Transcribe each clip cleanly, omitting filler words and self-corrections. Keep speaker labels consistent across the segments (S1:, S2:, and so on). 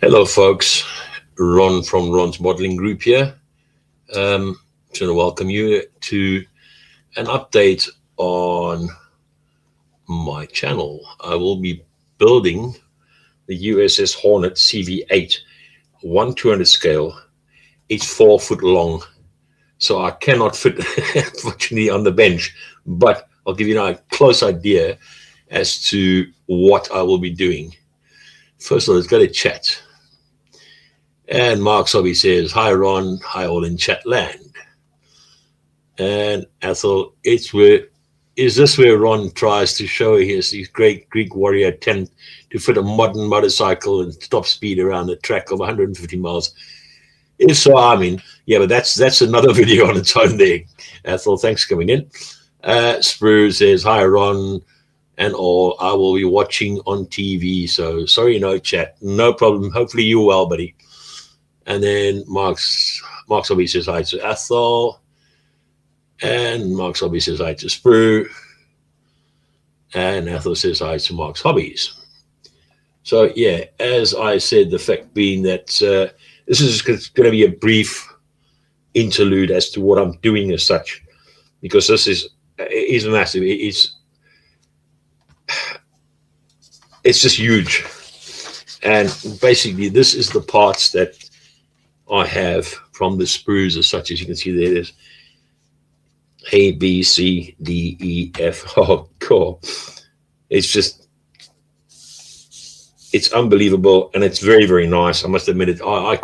S1: Hello, folks. Ron from Ron's Modeling Group here. Just want to welcome you to an update on my channel. I will be building the USS Hornet CV8 1/200 scale. It's 4 foot long, so I cannot fit unfortunately on the bench, but I'll give you a close idea as to what I will be doing. First of all, let's go to chat. And Mark Sobby says, "Hi Ron, hi all in chat land." And Ethel, is this where Ron tries to show his great Greek warrior attempt to fit a modern motorcycle and top speed around a track of 150 miles? If so, I mean, yeah, but that's another video on its own there. Ethel, thanks for coming in. Sprue says, "Hi Ron and all, I will be watching on TV, so sorry no chat. No problem. Hopefully you're well, buddy." And then Mark Sobby says hi to Ethel. And Mark Sobby says hi to Sprue. And Ethel says hi to Mark's Hobbies. So, yeah, as I said, the fact being that this is going to be a brief interlude as to what I'm doing as such, because this is massive. It's just huge. And basically, this is the parts that I have from the sprues as such. As you can see there, there's A, B, C, D, E, F. Oh, cool. It's unbelievable, and it's very, very nice. I must admit it. I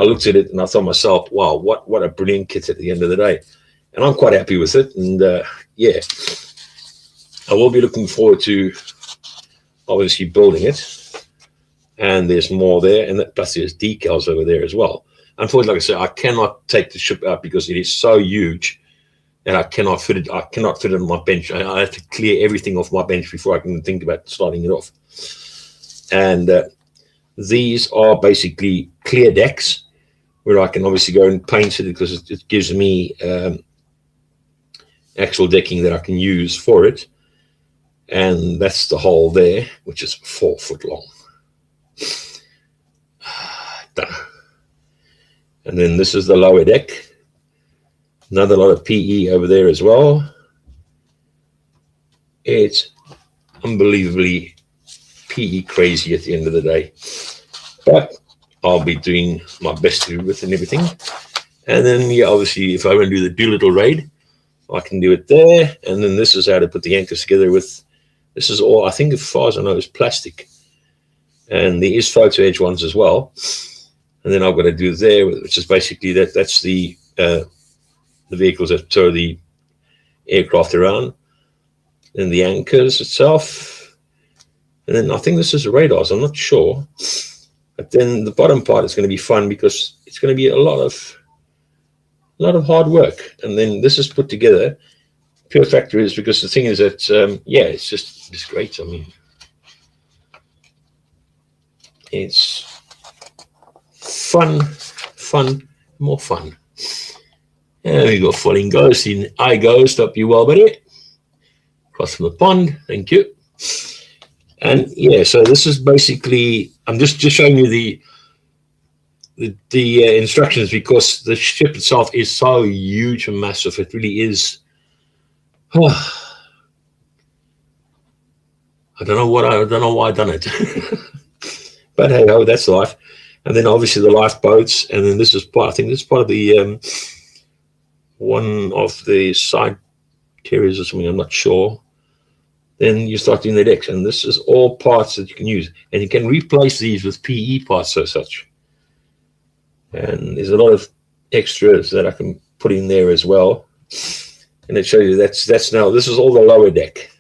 S1: looked at it and I thought myself, wow, what a brilliant kit at the end of the day. And I'm quite happy with it. And yeah, I will be looking forward to obviously building it. And there's more there, and plus there's decals over there as well. Unfortunately, like I said, I cannot take the ship out because it is so huge, and I cannot fit it. I cannot fit it on my bench. I have to clear everything off my bench before I can think about starting it off. And these are basically clear decks where I can obviously go and paint it because it gives me actual decking that I can use for it. And that's the hole there, which is 4 foot long. And then this is the lower deck. Another lot of PE over there as well. It's unbelievably PE crazy at the end of the day. But I'll be doing my best to do with it and everything. And then, yeah, obviously, if I want to do the Doolittle raid, I can do it there. And then this is how to put the anchors together with, this is all, I think as far as I know, is plastic. And there is photo edge ones as well. And then I've got to do there, which is basically that's the vehicles that tow the aircraft around. And the anchors itself. And then I think this is the radars, I'm not sure. But then the bottom part is going to be fun because it's going to be a lot of hard work. And then this is put together. Pure factor is because the thing is that, yeah, it's just great. I mean, it's fun, more fun. And we got Falling Ghost in I Ghost. Hope you well, buddy. Across from the pond, thank you. And yeah, so this is basically, I'm just showing you the instructions because the ship itself is so huge and massive. It really is. Oh, I don't know why I done it. But hey ho, that's life. And then obviously the lifeboats, and then this is part. I think this is part of the one of the side carriers or something. I'm not sure. Then you start doing the decks, and this is all parts that you can use, and you can replace these with PE parts or such. And there's a lot of extras that I can put in there as well. And it shows you that's now, this is all the lower deck.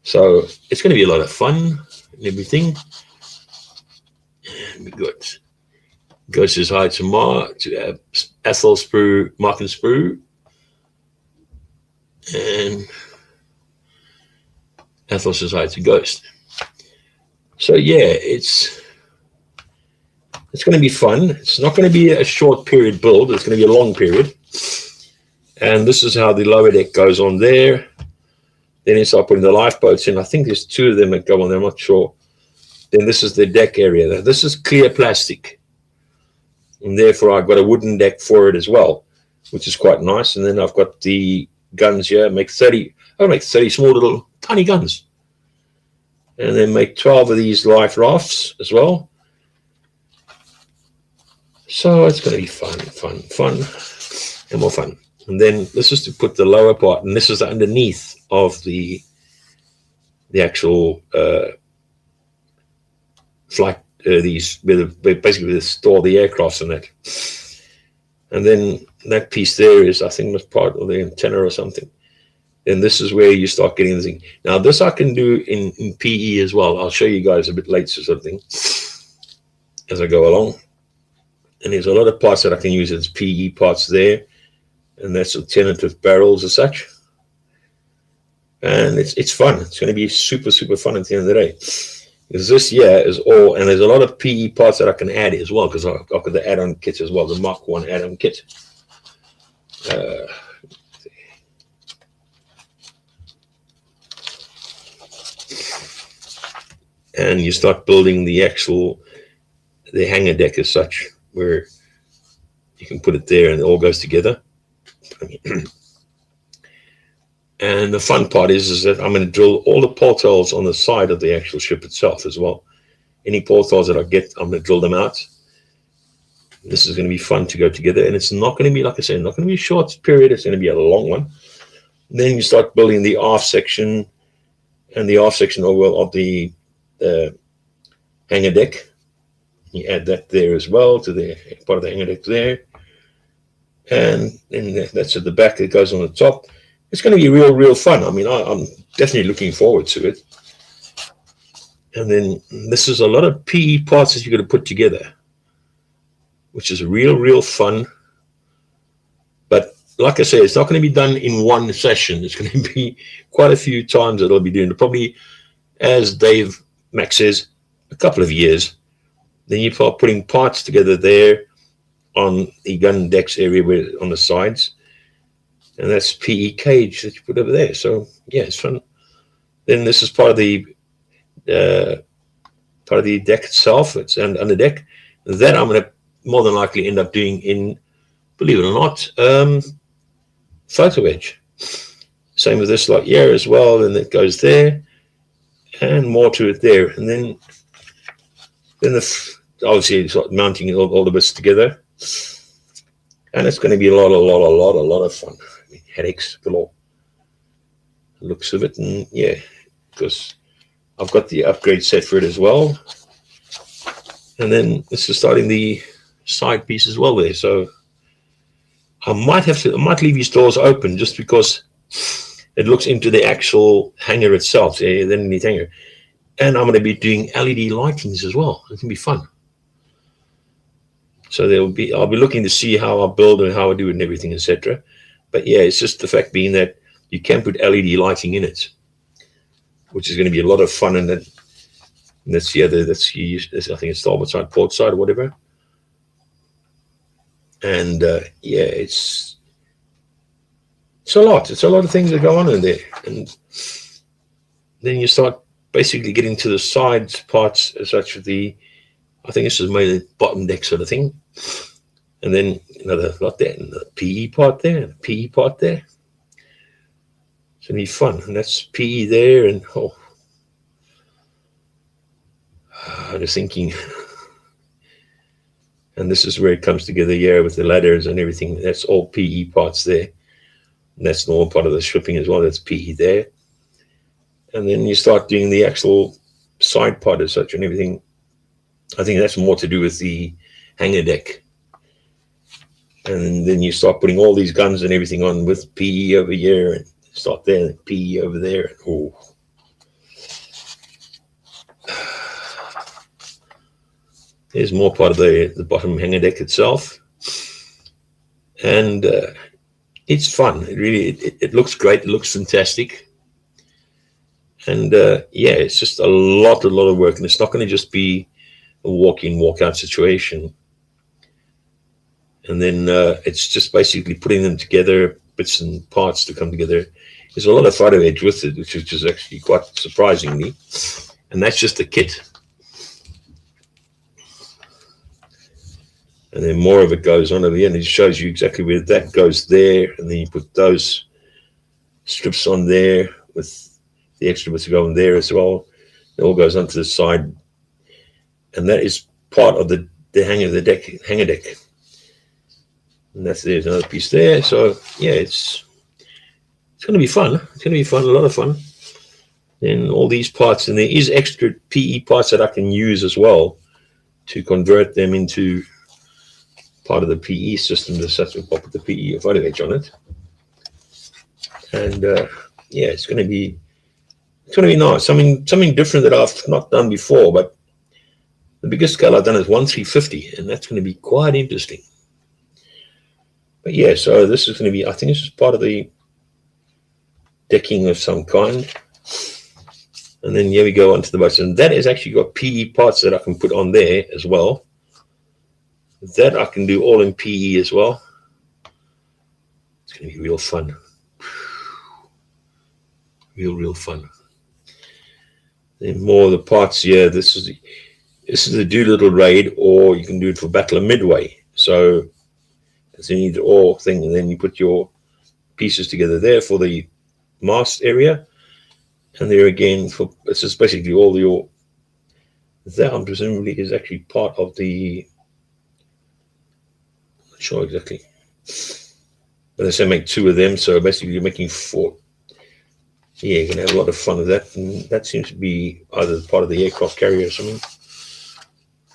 S1: So it's going to be a lot of fun and everything. And we got Ghost says hi to Mark, to Ethel, Sprue, Mark and Sprue. And Ethel says hi to Ghost. So yeah, it's going to be fun. It's not going to be a short period build. It's going to be a long period. And this is how the lower deck goes on there. Then you start putting the lifeboats in. I think there's 2 of them that go on there. I'm not sure. Then this is the deck area. This is clear plastic, and therefore I've got a wooden deck for it as well, which is quite nice. And then I've got the guns here. I'll make 30 small little tiny guns, and then make 12 of these life rafts as well. So it's going to be fun, and more fun. And then this is to put the lower part, and this is underneath of the actual flight. These basically they store the aircrafts in that. And then that piece there is, I think, was part of the antenna or something. And this is where you start getting the thing. Now this I can do in PE as well. I'll show you guys a bit later, sort of thing, as I go along. And there's a lot of parts that I can use as PE parts there, and that's alternative barrels as such. And it's fun. It's going to be super fun at the end of the day. Because this here is all, and there's a lot of PE parts that I can add as well, because I've got the add-on kit as well, the Mark 1 add-on kit. And you start building the hanger deck as such, where you can put it there and it all goes together. And the fun part is that I'm going to drill all the portholes on the side of the actual ship itself as well. Any portholes that I get, I'm going to drill them out. This is going to be fun to go together, and it's not going to be, like I said, not going to be a short period. It's going to be a long one. And then you start building the aft section, and the aft section of the hanger deck. You add that there as well to the part of the hanger deck there, and then that's at the back that goes on the top. It's going to be real fun. I mean, I'm definitely looking forward to it. And then this is a lot of PE parts that you're going to put together, which is real fun. But like I say, it's not going to be done in one session. It's going to be quite a few times that I'll be doing it. Probably, as Dave Mack says, a couple of years. Then you start putting parts together there on the gun decks area on the sides. And that's PE cage that you put over there. So yeah, it's fun. Then this is part of the deck itself. It's under deck. That I'm going to more than likely end up doing in, believe it or not, photo edge. Same with this lot here as well. And it goes there, and more to it there. And then obviously it's like mounting all the bits together. And it's going to be a lot of fun. I mean, headaches galore. Looks of it, and yeah, because I've got the upgrade set for it as well. And then this is starting the side piece as well there. So I might leave these doors open just because it looks into the actual hanger itself, the underneath hanger. And I'm going to be doing LED lightings as well. It's going to be fun. So I'll be looking to see how I build and how I do it and everything, etc. But yeah, it's just the fact being that you can put LED lighting in it, which is going to be a lot of fun. And that's the other, I think it's starboard side, port side, or whatever. And yeah, it's a lot. It's a lot of things that go on in there. And then you start basically getting to the sides parts as such of I think this is mainly bottom deck sort of thing. And then another lot there, and the PE part there, and the PE part there. It's going to be fun. And that's PE there, and I'm just thinking. And this is where it comes together here with the ladders and everything. That's all PE parts there. And that's the normal part of the shipping as well. That's PE there. And then you start doing the actual side part as such and everything. I think that's more to do with the hanger deck. And then you start putting all these guns and everything on with PE over here, and start there, and PE over there. Oh. There's more part of the bottom hanger deck itself. And it's fun. It looks great. It looks fantastic. And yeah, it's just a lot of work. And it's not going to just be a walk-in, walk-out situation. And then it's just basically putting them together, bits and parts to come together. There's a lot of photo edge with it, which is actually quite surprising me. And that's just the kit. and then more of it goes on over here, and it shows you exactly where that goes there, and then you put those strips on there with the extra bits going there as well. It all goes onto the side, and that is part of the hanger deck. And there's another piece there. So yeah, it's going to be fun. It's going to be fun, a lot of fun. And all these parts, and there is extra PE parts that I can use as well to convert them into part of the PE system. Just have to pop the PE photo edge on it, and yeah, it's going to be nice. Something different that I've not done before. But the biggest scale I've done is 1/350, and that's going to be quite interesting. But yeah, so this is going to be, I think this is part of the decking of some kind. And then here we go onto the boats, and that has actually got PE parts that I can put on there as well. That I can do all in PE as well. It's going to be real fun. Real fun. Then more of the parts here. This is the Doolittle raid, or you can do it for Battle of Midway. So you need the all thing, and then you put your pieces together there for the mast area, and there again for it's just basically all your. That presumably is actually part of the. I'm not sure exactly, but they say make 2 of them, so basically you're making 4. Yeah, you're gonna have a lot of fun with that, and that seems to be either part of the aircraft carrier or something.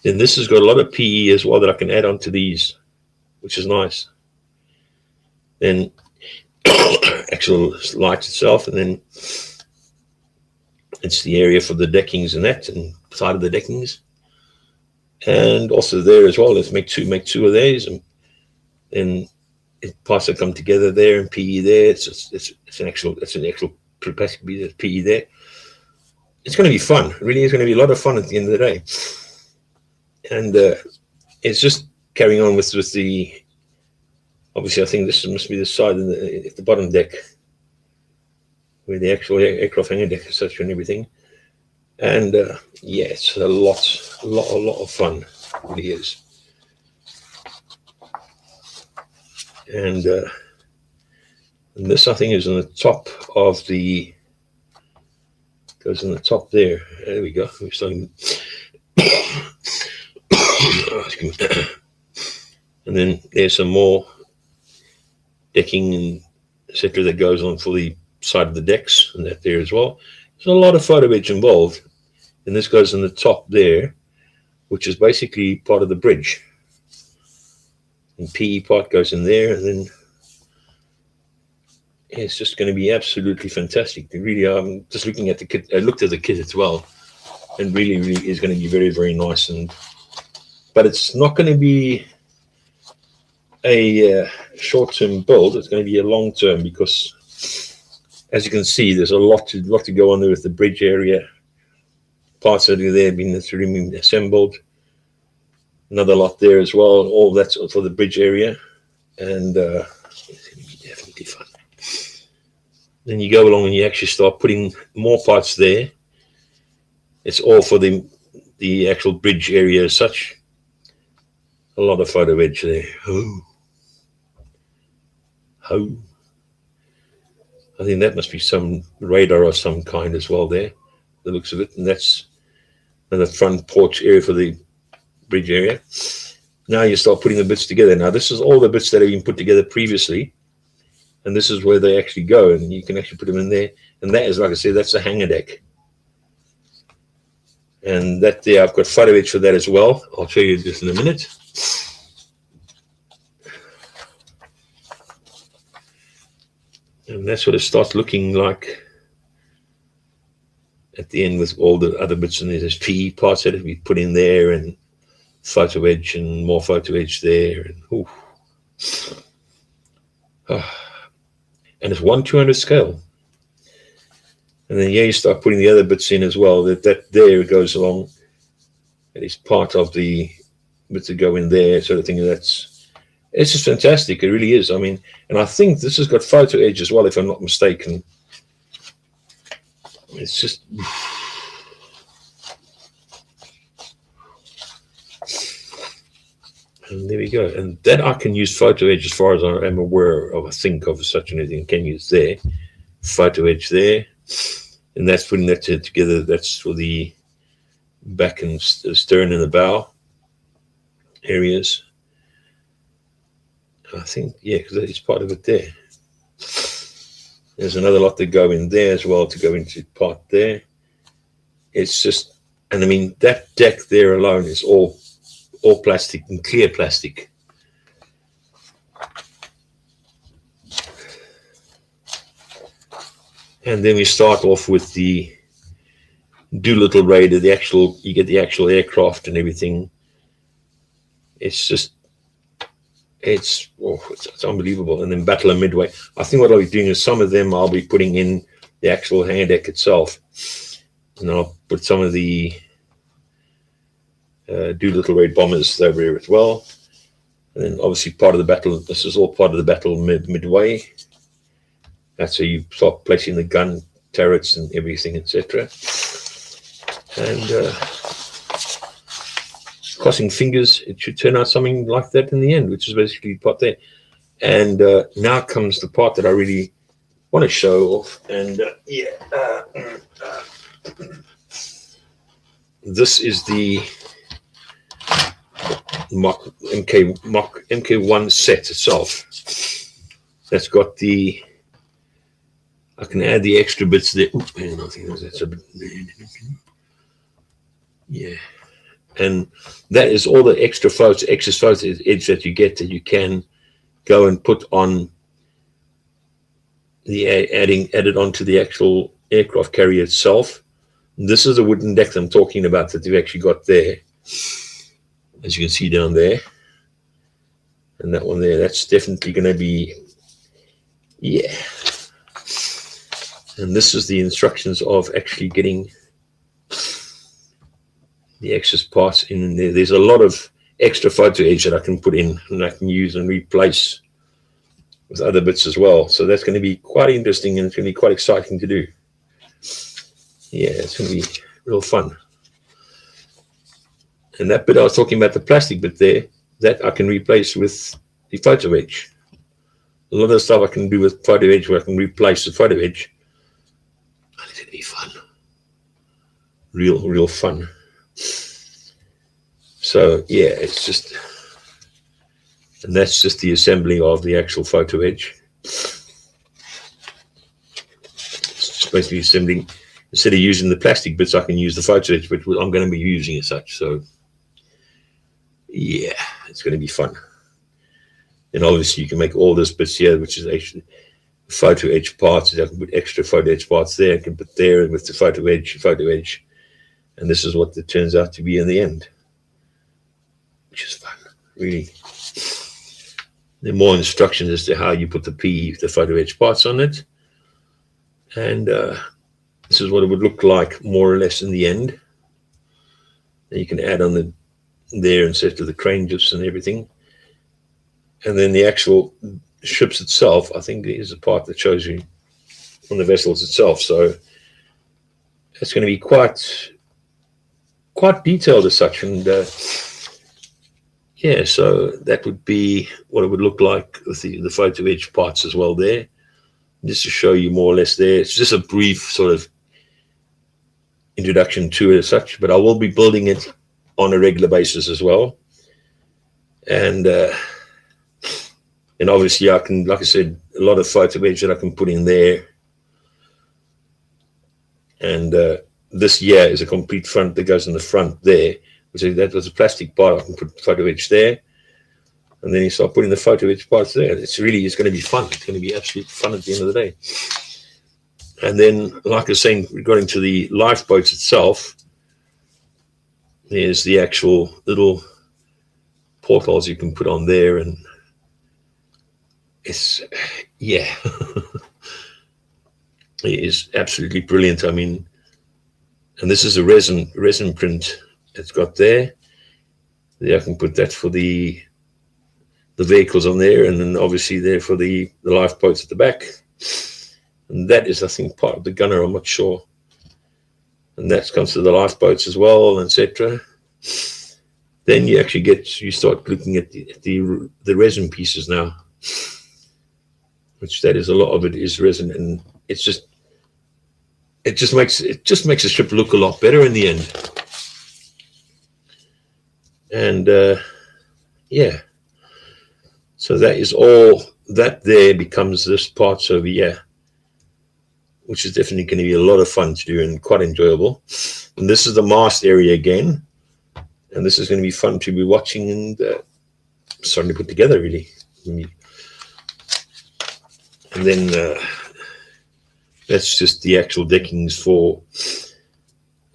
S1: Then this has got a lot of PE as well that I can add onto these, which is nice. Then actual light itself, and then it's the area for the deckings and that, and side of the deckings, and also there as well. Let's make two of these, and then parts that come together there, and PE there. It's an actual plastic piece of PE there. It's going to be fun. It really is going to be a lot of fun at the end of the day, and it's just carrying on with the. Obviously, I think this must be the side in the bottom deck, where the actual aircraft hangar deck is such and everything. And yeah, it's a lot of fun. It really is. And this, I think, is on the top of the. Goes on the top there. There we go. We're starting. And then there's some more decking and etc. that goes on for the side of the decks, and that there as well. There's a lot of photo edge involved, and this goes on the top there, which is basically part of the bridge. And PE part goes in there, and then it's just going to be absolutely fantastic. Really, I'm just looking at the kit. I looked at the kit as well, and really is going to be very nice. But it's not going to be a short-term build. It's going to be a long-term, because as you can see, there's a lot to go on there with the bridge area. Parts that are there being assembled. Another lot there as well. All that's for the bridge area, and it's going to be definitely fun. Then you go along and you actually start putting more parts there. It's all for the actual bridge area as such. A lot of photo edge there. Oh. I think that must be some radar of some kind as well there, the looks of it. And that's the front porch area for the bridge area. Now you start putting the bits together. Now this is all the bits that have been put together previously, and this is where they actually go, and you can actually put them in there. And that is, like I said, that's the hangar deck. And that there, I've got photo edge for that as well. I'll show you this in a minute. And that's what it starts looking like at the end, with all the other bits in there. There's PE parts that have been put in there, and photo edge, and more photo edge there. And, and it's 1/200 scale. And then you start putting the other bits in as well. That there goes along. It is part of the bits that go in there, sort of thing. It's just fantastic. It really is. I mean, and I think this has got photo edge as well, if I'm not mistaken. It's just. And there we go. And that I can use photo edge as far as I am aware of. I think of such anything I can use there. Photo edge there. And that's putting that together. That's for the back and stern and the bow areas. I think, yeah, because that is part of it there. There's another lot that go in there as well to go into part there. It's just, and I mean, that deck there alone is all plastic and clear plastic. And then we start off with the Doolittle Raider, you get the actual aircraft and everything. It's just, it's unbelievable. And then Battle of Midway. I think what I'll be doing is some of them I'll be putting in the actual hand deck itself. And I'll put some of the Doolittle Raid bombers over here as well. And then obviously part of the battle, this is all part of the Battle Midway. That's how you start placing the gun turrets and everything, etc. And crossing fingers, it should turn out something like that in the end, which is basically the part there. And now comes the part that I really want to show off. And this is the MK1 set itself. That's got the, I can add the extra bits there. Oops, hang on, I think that's a bit. Yeah. And that is all the extra photos edge that you get that you can go and put on the added onto the actual aircraft carrier itself. This is the wooden deck that I'm talking about that you've actually got there, as you can see down there. And that one there, that's definitely going to be, yeah. And this is the instructions of actually getting the excess parts in there. There's a lot of extra photo edge that I can put in and I can use and replace with other bits as well. So that's going to be quite interesting and it's going to be quite exciting to do. Yeah, it's going to be real fun. And that bit I was talking about, the plastic bit there, that I can replace with the photo edge. A lot of stuff I can do with photo edge where I can replace the photo edge. And it's going to be fun. Real fun. So yeah, it's just, and that's just the assembly of the actual photo edge. It's just basically assembling. Instead of using the plastic bits, I can use the photo edge, but I'm going to be using as such. So yeah, it's going to be fun. And obviously you can make all this bits here, which is actually photo edge parts. I can put extra photo edge parts there. I can put there with the photo edge. And this is what it turns out to be in the end, which is fun, really. There are more instructions as to how you put the photo edge parts on it. And this is what it would look like more or less in the end. And you can add on there instead of the crane jibs and everything. And then the actual ships itself, I think is a part that shows you on the vessels itself. So it's going to be quite detailed as such. And yeah, so that would be what it would look like with the photo edge parts as well there. Just to show you more or less there. It's just a brief sort of introduction to it as such, but I will be building it on a regular basis as well. And obviously I can, like I said, a lot of photo edge that I can put in there. And this here is a complete front that goes in the front there. So that was a plastic part. I can put photo edge there. And then you start putting the photo edge parts there. It's going to be fun. It's going to be absolute fun at the end of the day. And then, like I was saying, regarding to the lifeboats itself, there's the actual little portholes you can put on there. And it's, yeah, it is absolutely brilliant. I mean, and this is a resin print it's got there. I can put that for the vehicles on there, and then obviously there for the lifeboats at the back. And that is, I think, part of the gunner, I'm not sure. And that comes to the lifeboats as well, etc. Then you actually you start looking at the resin pieces now, which that is a lot of it is resin, and it just makes the ship look a lot better in the end. And yeah, so that is all that there becomes this parts over here, which is definitely going to be a lot of fun to do and quite enjoyable. And this is the mast area again, and this is going to be fun to be watching and starting to put together really. And then that's just the actual deckings for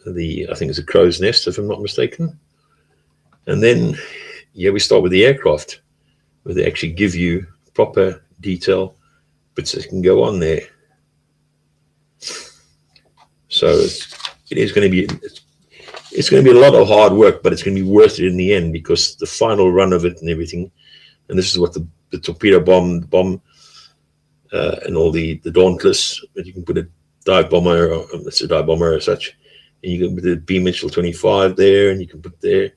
S1: I think it's a crow's nest, if I'm not mistaken. And then, yeah, we start with the aircraft, where they actually give you proper detail bits that can go on there. So it is going to be, it's going to be a lot of hard work, but it's going to be worth it in the end, because the final run of it and everything, and this is what the torpedo bomb, and all the Dauntless, that you can put a dive bomber, or it's a dive bomber or such, and you can put the B Mitchell 25 there, and you can put their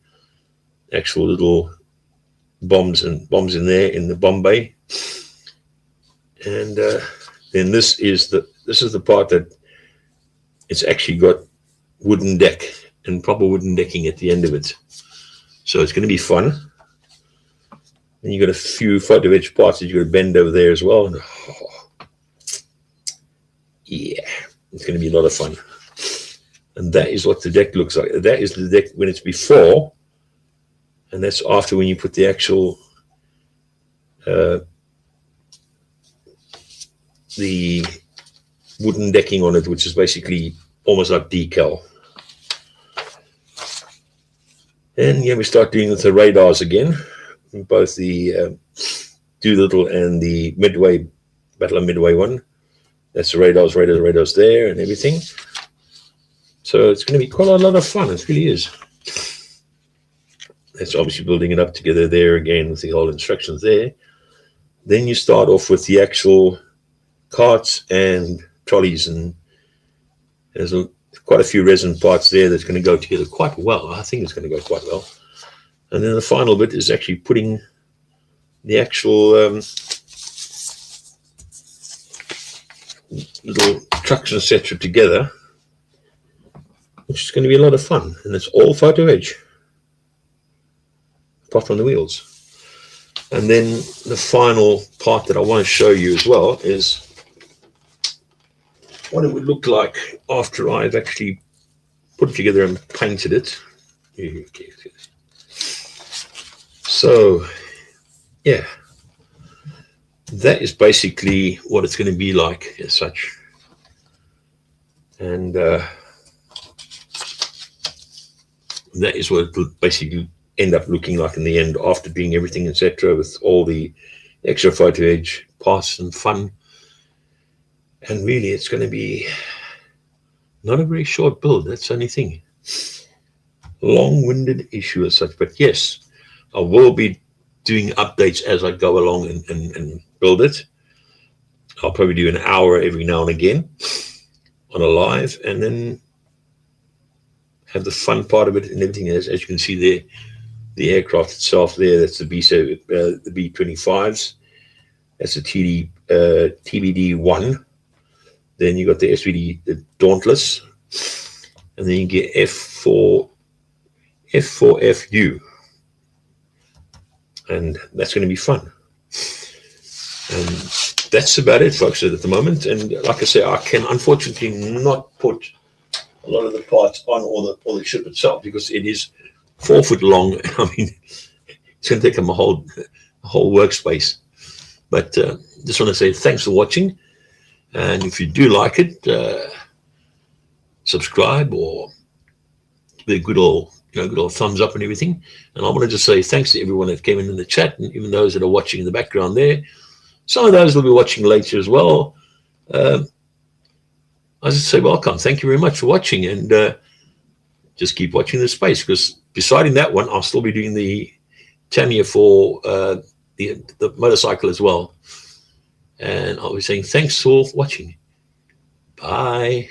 S1: actual little bombs in there in the bomb bay. And then this is the part that it's actually got wooden deck and proper wooden decking at the end of it. So it's going to be fun. And you've got a few photo edge parts that you've got to bend over there as well. And, yeah, it's going to be a lot of fun. And that is what the deck looks like. That is the deck when it's before, and that's after when you put the actual the wooden decking on it, which is basically almost like decal. And yeah, we start doing the radars again, both the Doolittle and the Midway, Battle of Midway one. That's the radars there and everything. So it's going to be quite a lot of fun. It really is. That's obviously building it up together there again with the whole instructions there. Then you start off with the actual carts and trolleys, and there's quite a few resin parts there that's going to go together quite well. I think it's going to go quite well. And then the final bit is actually putting the actual little trucks, etc. together, which is going to be a lot of fun. And it's all photo edge, apart from the wheels. And then the final part that I want to show you as well is what it would look like after I've actually put it together and painted it. So yeah, that is basically what it's going to be like as such. And that is what it will basically end up looking like in the end, after doing everything, etc., with all the extra photo edge parts and fun. And really, it's going to be not a very short build. That's the only thing. Long-winded issue as such. But yes, I will be doing updates as I go along and build it. I'll probably do an hour every now and again on a live, and then have the fun part of it and everything. As you can see there, the aircraft itself there, that's the B-25s. That's the TBD-1. Then you got the SVD, the Dauntless, and then you get F4FU, and that's going to be fun. And that's about it, folks, at the moment. And like I say, I can unfortunately not put a lot of the parts on or the ship itself, because it is 4 foot long. I mean, it's going to take them a whole workspace. But just want to say thanks for watching. And if you do like it, subscribe or give it a good old thumbs up and everything. And I want to just say thanks to everyone that came in the chat, and even those that are watching in the background there. Some of those will be watching later as well. I just say welcome. Thank you very much for watching, and just keep watching this space, because beside that one, I'll still be doing the Tamiya for the motorcycle as well. And I'll be saying thanks for watching. Bye.